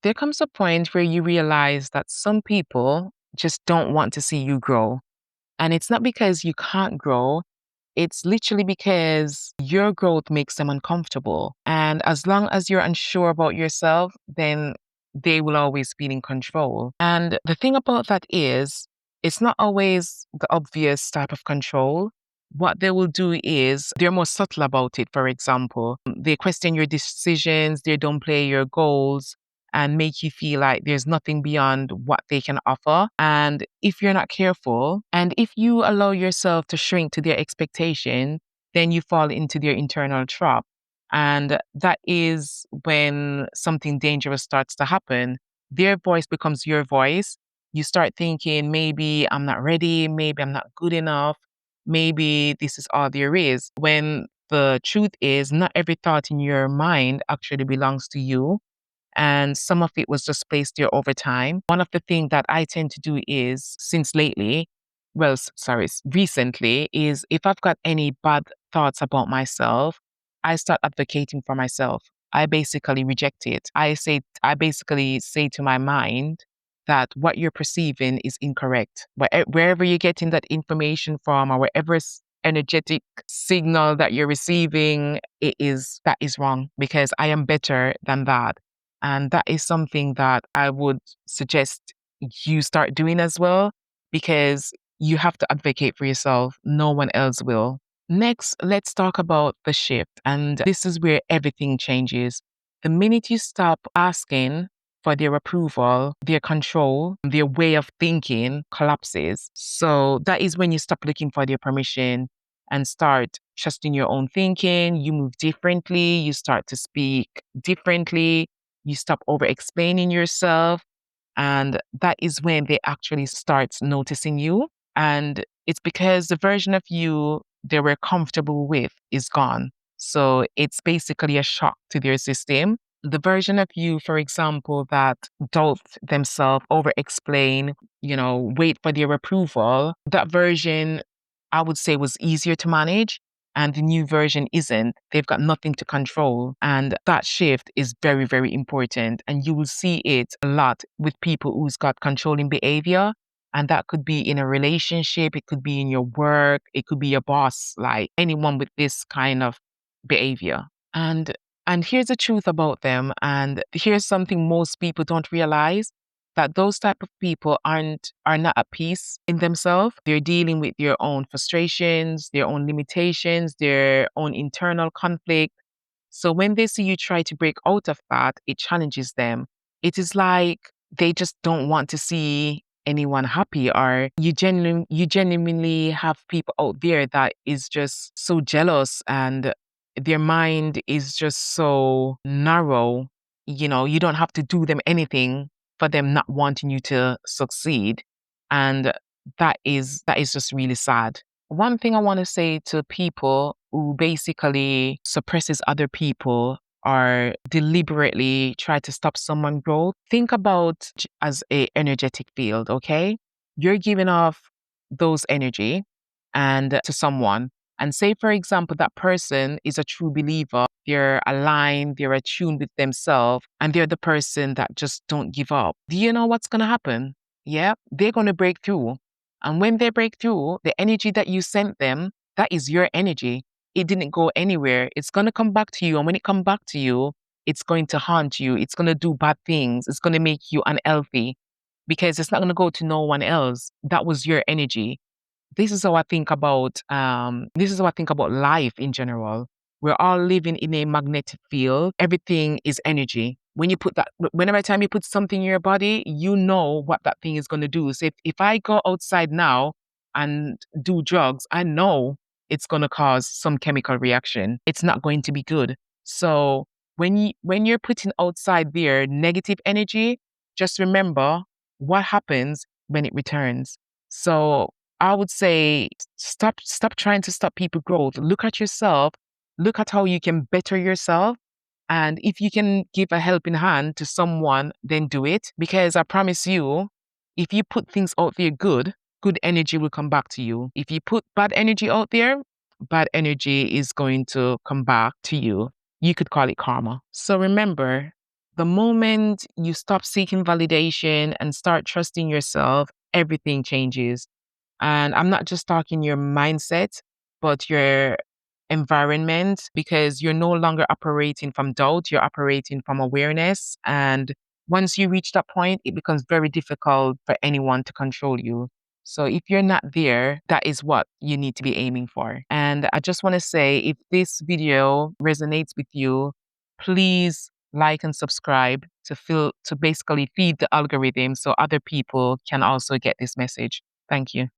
There comes a point where you realize that some people just don't want to see you grow. And it's not because you can't grow, it's literally because your growth makes them uncomfortable. And as long as you're unsure about yourself, then they will always be in control. And the thing about that is, it's not always the obvious type of control. What they will do is they're more subtle about it. For example, they question your decisions, they don't play your goals, and make you feel like there's nothing beyond what they can offer. And if you're not careful, and if you allow yourself to shrink to their expectation, then you fall into their internal trap. And that is when something dangerous starts to happen. Their voice becomes your voice. You start thinking, maybe I'm not ready, maybe I'm not good enough, maybe this is all there is. When the truth is, not every thought in your mind actually belongs to you, and some of it was just placed there over time. One of the things that I tend to do is, since lately, recently, is if I've got any bad thoughts about myself, I start advocating for myself. I basically reject it. I basically say to my mind that what you're perceiving is incorrect. Wherever you're getting that information from, or wherever energetic signal that you're receiving, that is wrong, because I am better than that. And that is something that I would suggest you start doing as well, because you have to advocate for yourself. No one else will. Next, let's talk about the shift. And this is where everything changes. The minute you stop asking for their approval, their control, their way of thinking collapses. So that is when you stop looking for their permission and start trusting your own thinking. You move differently. You start to speak differently. You stop over explaining yourself. And that is when they actually start noticing you. And it's because the version of you they were comfortable with is gone. So it's basically a shock to their system. The version of you, for example, that doubts themselves, over explain, wait for their approval, that version I would say was easier to manage. And the new version isn't. They've got nothing to control. And that shift is very, very important. And you will see it a lot with people who's got controlling behavior. And that could be in a relationship, it could be in your work, it could be your boss, like anyone with this kind of behavior. And here's the truth about them. And here's something most people don't realize, that those type of people are not at peace in themselves. They're dealing with their own frustrations, their own limitations, their own internal conflict. So when they see you try to break out of that, it challenges them. It is like they just don't want to see anyone happy, or you genuinely have people out there that is just so jealous, and their mind is just so narrow. You don't have to do them anything for them not wanting you to succeed. And that is just really sad. One thing I want to say to people who basically suppresses other people or deliberately try to stop someone growth, think about as a energetic field, okay? You're giving off those energy and to someone. And say, for example, that person is a true believer. They're aligned, they're attuned with themselves, and they're the person that just don't give up. Do you know what's going to happen? Yeah, they're going to break through. And when they break through, the energy that you sent them, that is your energy. It didn't go anywhere. It's going to come back to you. And when it comes back to you, it's going to haunt you. It's going to do bad things. It's going to make you unhealthy, because it's not going to go to no one else. That was your energy. This is how I think about life in general. We're all living in a magnetic field. Everything is energy. Whenever time you put something in your body, you know what that thing is going to do. So if I go outside now and do drugs, I know it's going to cause some chemical reaction. It's not going to be good. So when you're putting outside there negative energy, just remember what happens when it returns. So I would say stop trying to stop people growth. Look at yourself. Look at how you can better yourself. And if you can give a helping hand to someone, then do it. Because I promise you, if you put things out there good energy will come back to you. If you put bad energy out there, bad energy is going to come back to you. You could call it karma. So remember, The moment you stop seeking validation and start trusting yourself, everything changes. And I'm not just talking your mindset, but your environment, because you're no longer operating from doubt, you're operating from awareness. And once you reach that point, it becomes very difficult for anyone to control you. So if you're not there, that is what you need to be aiming for. And I just want to say, if this video resonates with you, please like and subscribe to basically feed the algorithm so other people can also get this message. Thank you.